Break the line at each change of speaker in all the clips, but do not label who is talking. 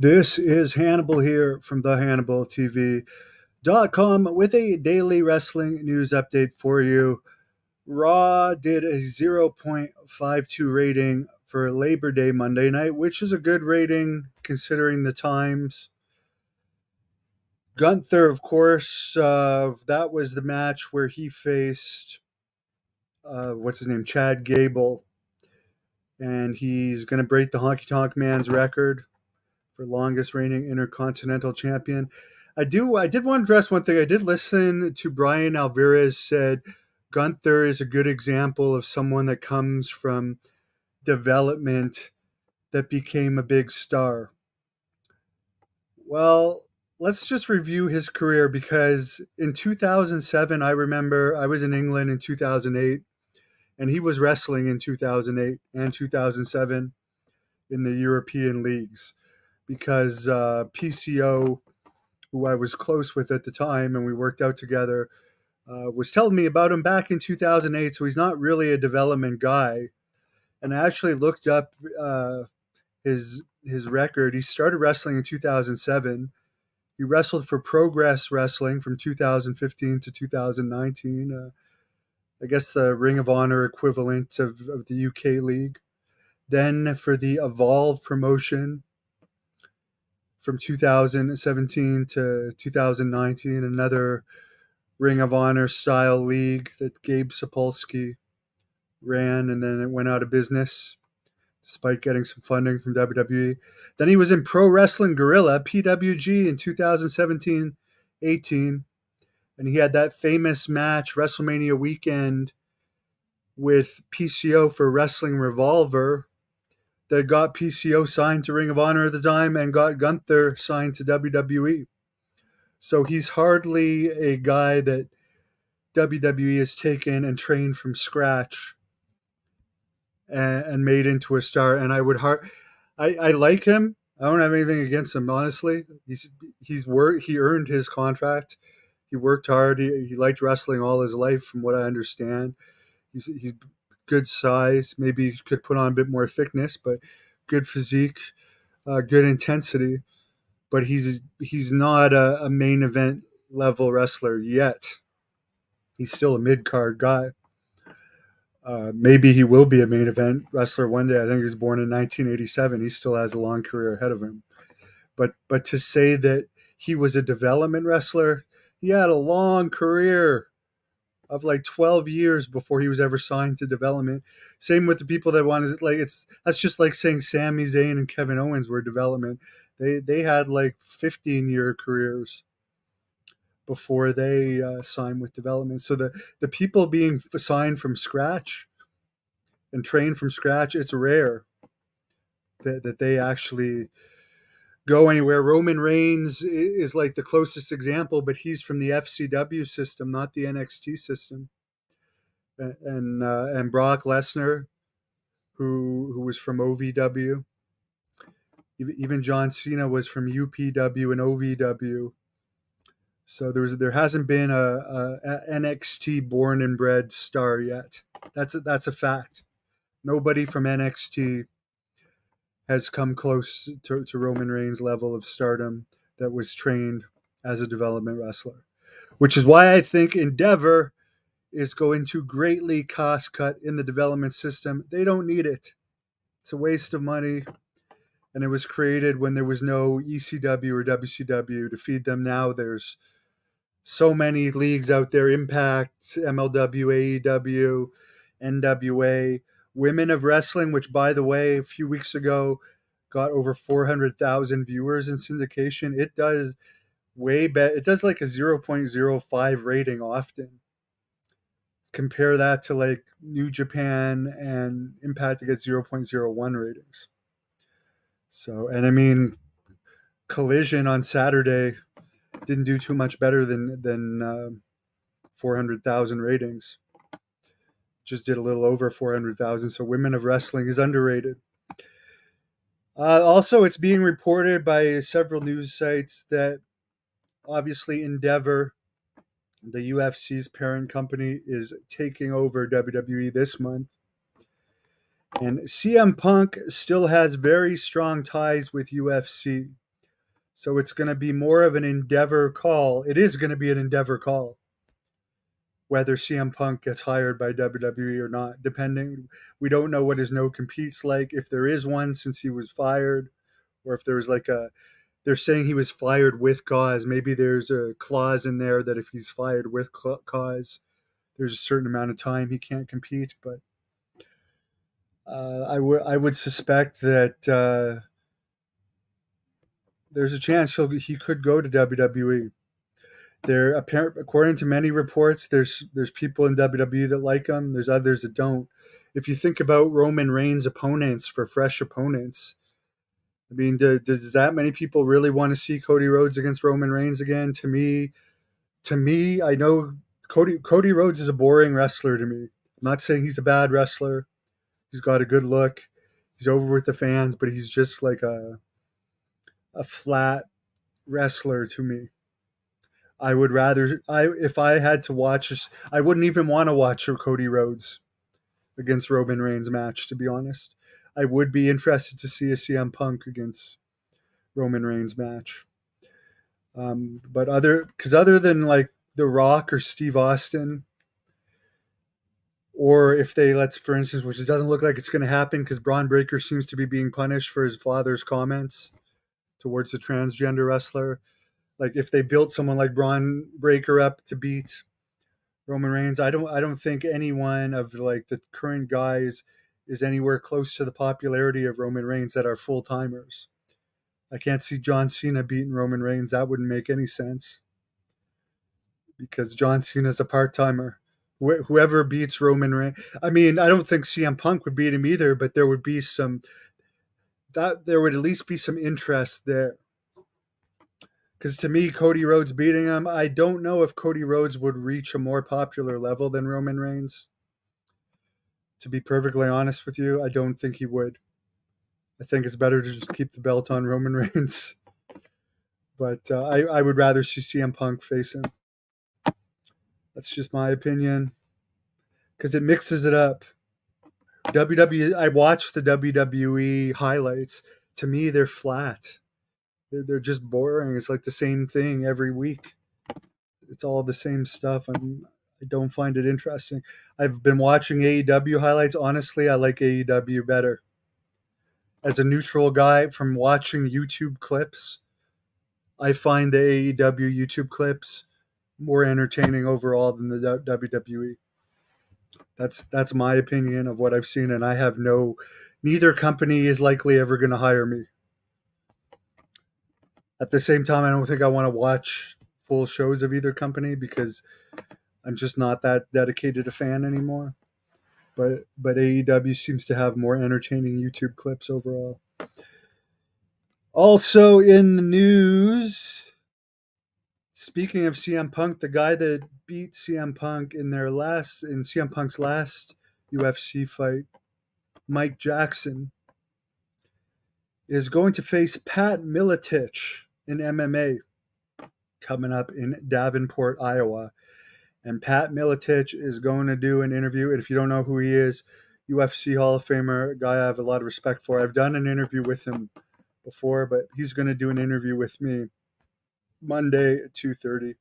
This is Hannibal here from the Hannibal TV.com with a daily wrestling news update for you. Raw did a 0.52 rating for Labor Day Monday night, which is a good rating considering the times. Gunther, of course, that was the match where he faced, Chad Gable, and he's going to break the Honky Tonk Man's record for longest reigning Intercontinental Champion. I did want to address one thing. I did listen to Brian Alvarez said Gunther is a good example of someone that comes from development that became a big star. Well, let's just review his career because in 2007, I remember I was in England in 2008 and he was wrestling in 2008 and 2007 in the European leagues because PCO, who I was close with at the time and we worked out together, was telling me about him back in 2008. So he's not really a development guy. And I actually looked up his record. He started wrestling in 2007. He wrestled for Progress Wrestling from 2015 to 2019. I guess the Ring of Honor equivalent of the UK League. Then for the Evolve promotion from 2017 to 2019, another Ring of Honor style league that Gabe Sapolsky ran, and then it went out of business despite getting some funding from WWE. Then he was in Pro Wrestling Guerrilla, PWG, in 2017-18, and he had that famous match WrestleMania weekend with PCO for Wrestling Revolver that got PCO signed to Ring of Honor at the time and got Gunther signed to WWE. So he's hardly a guy that WWE has taken and trained from scratch and made into a star. And I like him. I don't have anything against him, honestly. He earned his contract. He worked hard. He liked wrestling all his life, from what I understand. He's good size. Maybe he could put on a bit more thickness, but good physique, good intensity. But he's not a main event level wrestler yet. He's still a mid card guy. Maybe he will be a main event wrestler one day. I think he was born in 1987. He still has a long career ahead of him. But to say that he was a development wrestler, he had a long career of like 12 years before he was ever signed to development. Same with the people that wanted, that's just like saying Sami Zayn and Kevin Owens were development. They had like 15-year careers before they signed with development. So the people being signed from scratch and trained from scratch, it's rare that they actually go anywhere. Roman Reigns is like the closest example, but he's from the FCW system, not the NXT system. And Brock Lesnar, who was from OVW. Even John Cena was from UPW and OVW. So there hasn't been a NXT born and bred star yet. That's a fact. Nobody from NXT has come close to Roman Reigns' level of stardom that was trained as a development wrestler, which is why I think Endeavour is going to greatly cost cut in the development system. They don't need it. It's a waste of money. And it was created when there was no ECW or WCW to feed them. Now there's so many leagues out there: Impact, MLW, AEW, NWA, Women of Wrestling, which, by the way, a few weeks ago got over 400,000 viewers in syndication. It does way better. It does like a 0.05 rating often. Compare that to like New Japan and Impact to get 0.01 ratings. So, and I mean, Collision on Saturday didn't do too much better than 400,000 ratings. Just did a little over 400,000. So Women of Wrestling is underrated. Also, it's being reported by several news sites that obviously Endeavour, the UFC's parent company, is taking over WWE this month. And CM Punk still has very strong ties with UFC. So it's going to be more of an Endeavour call. It is going to be an Endeavour call, whether CM Punk gets hired by WWE or not, depending. We don't know what his no competes like, if there is one since he was fired, or if there's like a, they're saying he was fired with cause. Maybe there's a clause in there that if he's fired with cause, there's a certain amount of time he can't compete. But I would suspect that there's a chance he could go to WWE. There, according to many reports, there's people in WWE that like him. There's others that don't. If you think about Roman Reigns' opponents for fresh opponents, I mean, does that many people really want to see Cody Rhodes against Roman Reigns again? To me, I know Cody Rhodes is a boring wrestler to me. I'm not saying he's a bad wrestler. He's got a good look. He's over with the fans, but he's just like a flat wrestler to me. I would rather, if I had to watch, I wouldn't even want to watch a Cody Rhodes against Roman Reigns match, to be honest. I would be interested to see a CM Punk against Roman Reigns match. But other than like The Rock or Steve Austin, or if they, let's, for instance, which it doesn't look like it's going to happen because Braun Breaker seems to be being punished for his father's comments towards the transgender wrestler. Like if they built someone like Braun Breaker up to beat Roman Reigns, I don't think anyone of like the current guys is anywhere close to the popularity of Roman Reigns that are full timers. I can't see John Cena beating Roman Reigns. That wouldn't make any sense because John Cena's a part timer. Whoever beats Roman Reigns, I mean, I don't think CM Punk would beat him either, but there would be there would at least be some interest there. Because to me, Cody Rhodes beating him, I don't know if Cody Rhodes would reach a more popular level than Roman Reigns. To be perfectly honest with you, I don't think he would. I think it's better to just keep the belt on Roman Reigns. But I would rather see CM Punk face him. That's just my opinion. Because it mixes it up. I watched the WWE highlights. To me, they're flat. They're just boring. It's like the same thing every week. It's all the same stuff. I don't find it interesting. I've been watching AEW highlights. Honestly, I like AEW better. As a neutral guy from watching YouTube clips, I find the AEW YouTube clips more entertaining overall than the WWE. That's my opinion of what I've seen, and I have neither company is likely ever going to hire me. At the same time, I don't think I want to watch full shows of either company because I'm just not that dedicated a fan anymore. But AEW seems to have more entertaining YouTube clips overall. Also in the news, speaking of CM Punk, the guy that beat CM Punk in CM Punk's last UFC fight, Mike Jackson, is going to face Pat Miletich in MMA coming up in Davenport, Iowa. And Pat Miletich is going to do an interview. And if you don't know who he is, UFC Hall of Famer, guy I have a lot of respect for. I've done an interview with him before, but he's going to do an interview with me Monday at 2:30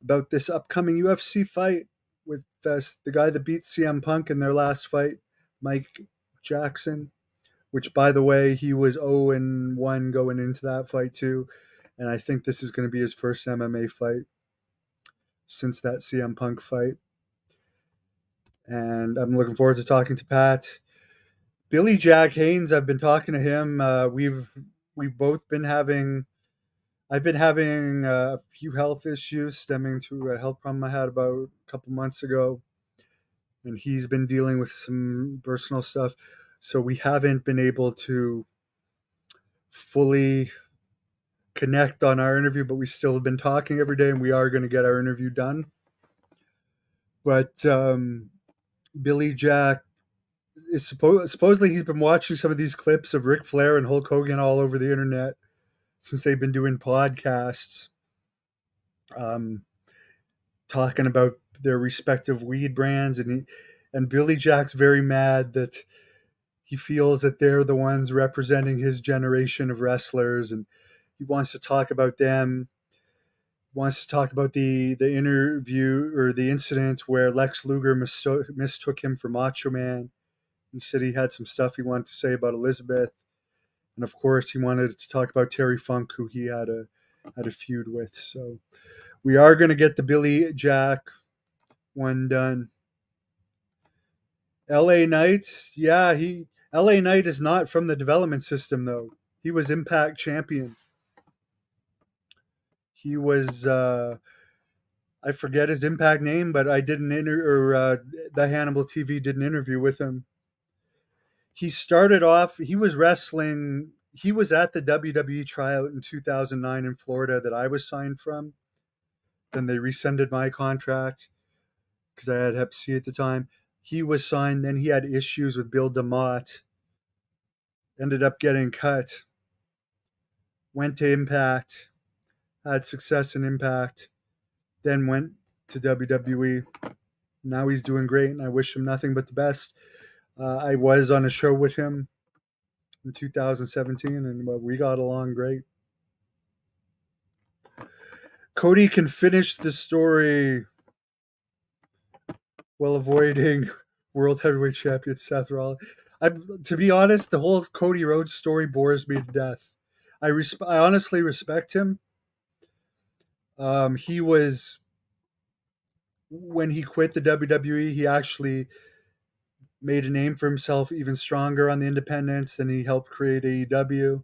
about this upcoming UFC fight with the guy that beat CM Punk in their last fight, Mike Jackson, which, by the way, he was 0-1 going into that fight too. And I think this is going to be his first MMA fight since that CM Punk fight. And I'm looking forward to talking to Pat. Billy Jack Haynes, I've been talking to him. We've both been having. I've been having a few health issues stemming to a health problem I had about a couple months ago, and he's been dealing with some personal stuff. So we haven't been able to fully connect on our interview, but we still have been talking every day, and we are going to get our interview done. But Billy Jack is supposedly he's been watching some of these clips of Ric Flair and Hulk Hogan all over the internet since they've been doing podcasts, talking about their respective weed brands, and Billy Jack's very mad that he feels that they're the ones representing his generation of wrestlers, and He wants to talk about them. Wants to talk about the interview or the incident where Lex Luger mistook him for Macho Man. He said he had some stuff he wanted to say about Elizabeth, and of course he wanted to talk about Terry Funk, who he had a feud with. So we are going to get the Billy Jack one done. L.A. Knight, yeah, he L.A. Knight is not from the development system though. He was Impact champion. He was I forget his Impact name, but I did an the Hannibal TV did an interview with him. He started off. He was wrestling. He was at the WWE tryout in 2009 in Florida that I was signed from. Then they rescinded my contract because I had Hep C at the time. He was signed. Then he had issues with Bill DeMott. Ended up getting cut. Went to Impact. Had success in Impact. Then went to WWE. Now he's doing great, and I wish him nothing but the best. I was on a show with him in 2017, and we got along great. Cody can finish the story while avoiding World Heavyweight Champion Seth Rollins. To be honest, the whole Cody Rhodes story bores me to death. I honestly respect him. He was when he quit the WWE, he actually made a name for himself even stronger on the independents than he helped create AEW.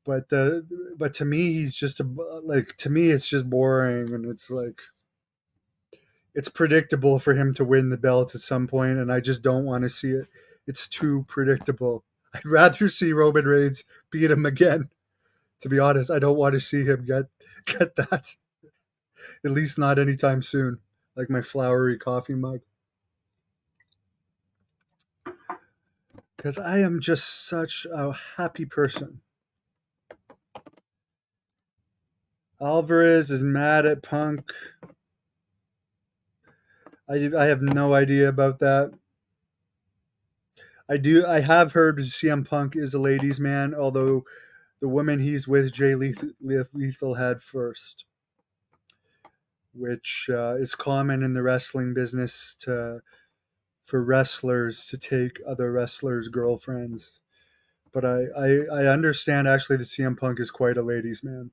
But to me, he's just to me it's just boring, and it's like it's predictable for him to win the belt at some point, and I just don't want to see it. It's too predictable. I'd rather see Roman Reigns beat him again. To be honest, I don't want to see him get that. At least not anytime soon. Like my flowery coffee mug. Because I am just such a happy person. Alvarez is mad at Punk. I have no idea about that. I have heard CM Punk is a ladies' man, although the woman he's with, Jay Lethal, had first, which is common in the wrestling business for wrestlers to take other wrestlers' girlfriends. But I understand actually that CM Punk is quite a ladies' man.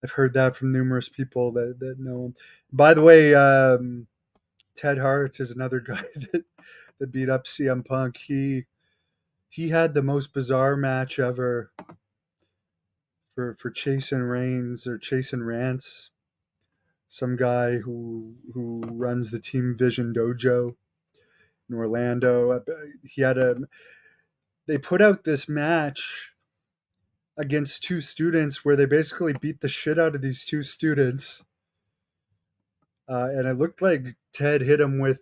I've heard that from numerous people that know him. By the way, Ted Hart is another guy that beat up CM Punk. He had the most bizarre match ever for Chasing Reigns or Chasing Rance, some guy who runs the Team Vision Dojo in Orlando. They put out this match against two students where they basically beat the shit out of these two students. And it looked like Ted hit him with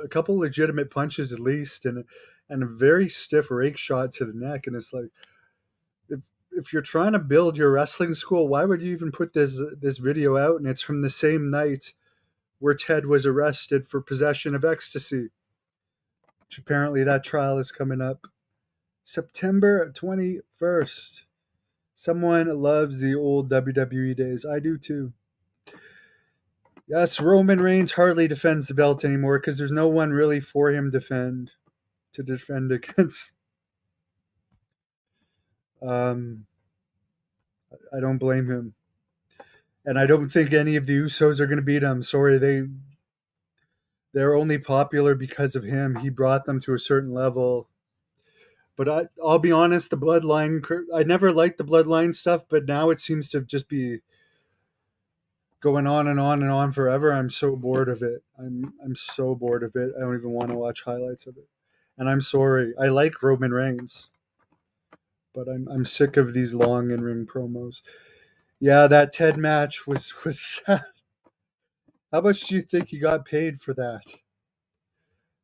a couple legitimate punches at least, and a very stiff rake shot to the neck. And it's like, if you're trying to build your wrestling school, why would you even put this video out? And it's from the same night where Ted was arrested for possession of ecstasy, which apparently that trial is coming up September 21st. Someone loves the old WWE days. I do too. Yes, Roman Reigns hardly defends the belt anymore because there's no one really for him to defend against. I don't blame him, and I don't think any of the Usos are going to beat him. Sorry, they're only popular because of him. He brought them to a certain level. But I'll be honest, the Bloodline. I never liked the Bloodline stuff, but now it seems to just be going on and on and on forever. I'm so bored of it. I'm so bored of it. I don't even want to watch highlights of it. And I'm sorry. I like Roman Reigns, but I'm sick of these long in ring promos. Yeah, that Ted match was sad. How much do you think he got paid for that?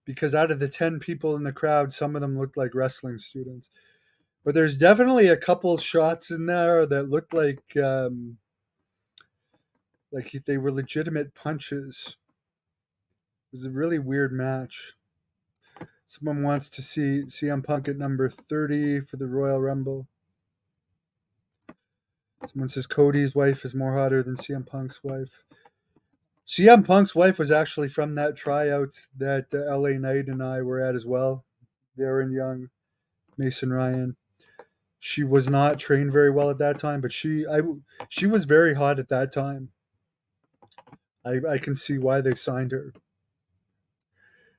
Because out of the 10 people in the crowd, some of them looked like wrestling students. But there's definitely a couple shots in there that looked like they were legitimate punches. It was a really weird match. Someone wants to see CM Punk at number 30 for the Royal Rumble. Someone says Cody's wife is more hotter than CM Punk's wife. CM Punk's wife was actually from that tryout that LA Knight and I were at as well. Darren Young, Mason Ryan. She was not trained very well at that time, but she was very hot at that time. I can see why they signed her.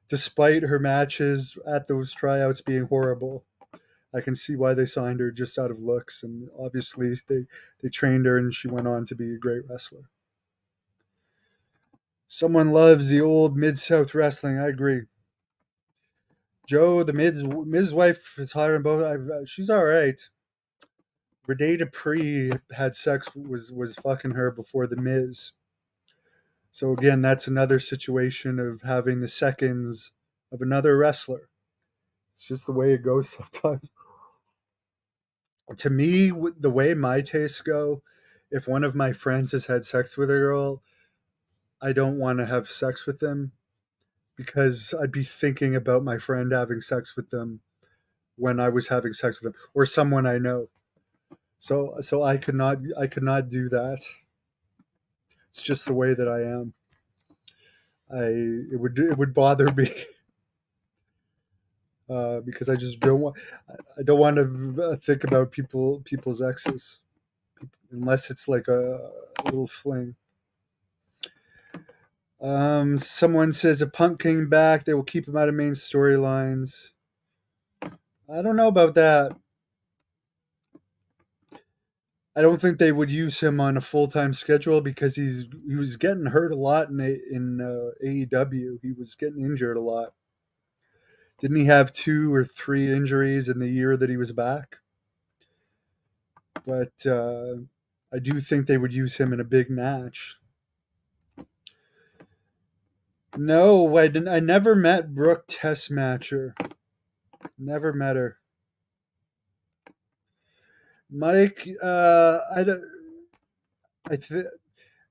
Despite her matches at those tryouts being horrible, I can see why they signed her just out of looks. And obviously, they trained her and she went on to be a great wrestler. Someone loves the old Mid-South wrestling. I agree. Joe, the Miz's wife is hotter than both. She's all right. Rene Dupree had sex, was fucking her before the Miz. So again, that's another situation of having the seconds of another wrestler. It's just the way it goes sometimes. To me, the way my tastes go, if one of my friends has had sex with a girl, I don't want to have sex with them because I'd be thinking about my friend having sex with them when I was having sex with them or someone I know. So I could not do that. It's just the way that I am. It would bother me because I just don't want to think about people's exes unless it's like a little fling. Someone says if Punk came back, they will keep him out of main storylines. I don't know about that. I don't think they would use him on a full-time schedule because he was getting hurt a lot in AEW. He was getting injured a lot. Didn't he have 2 or 3 injuries in the year that he was back? But I do think they would use him in a big match. No, I didn't. I never met Brooke Tessmatcher. Never met her. Mike,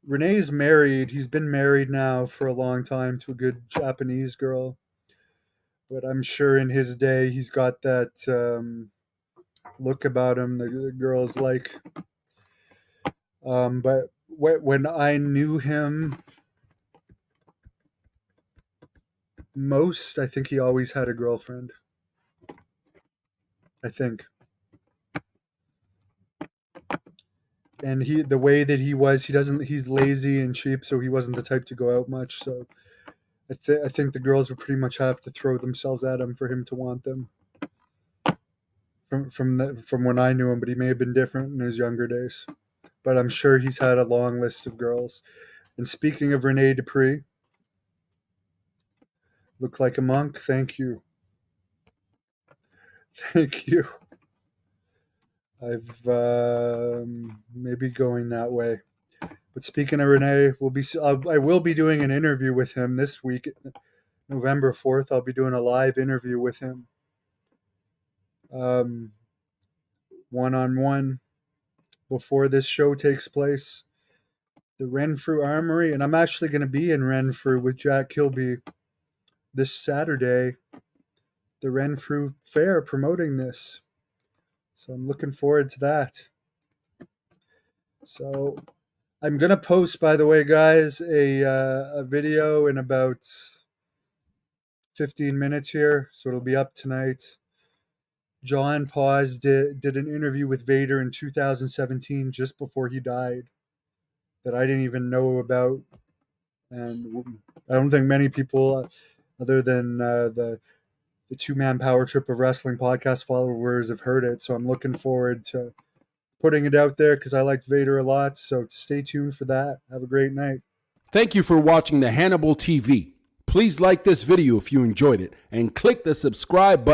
Renee's married. He's been married now for a long time to a good Japanese girl. But I'm sure in his day he's got that look about him the girls like. But when I knew him most, I think he always had a girlfriend. I think. And the way that he was, he's lazy and cheap, so he wasn't the type to go out much. So I think the girls would pretty much have to throw themselves at him for him to want them. From when I knew him, but he may have been different in his younger days. But I'm sure he's had a long list of girls. And speaking of Rene Dupree, look like a monk. Thank you. Thank you. I've maybe going that way. But speaking of Rene, I will be doing an interview with him this week, November 4th. I'll be doing a live interview with him, one-on-one, before this show takes place. The Renfrew Armory, and I'm actually going to be in Renfrew with Jack Kilby this Saturday. The Renfrew Fair promoting this. So I'm looking forward to that. So I'm going to post, by the way, guys, a video in about 15 minutes here. So it'll be up tonight. John Paz did an interview with Vader in 2017, just before he died, that I didn't even know about. And I don't think many people, other than the two-man power trip of wrestling podcast followers, have heard it. So I'm looking forward to putting it out there because I liked Vader a lot. So stay tuned for that. Have a great night.
Thank you for watching the Hannibal TV. Please like this video if you enjoyed it and click the subscribe button.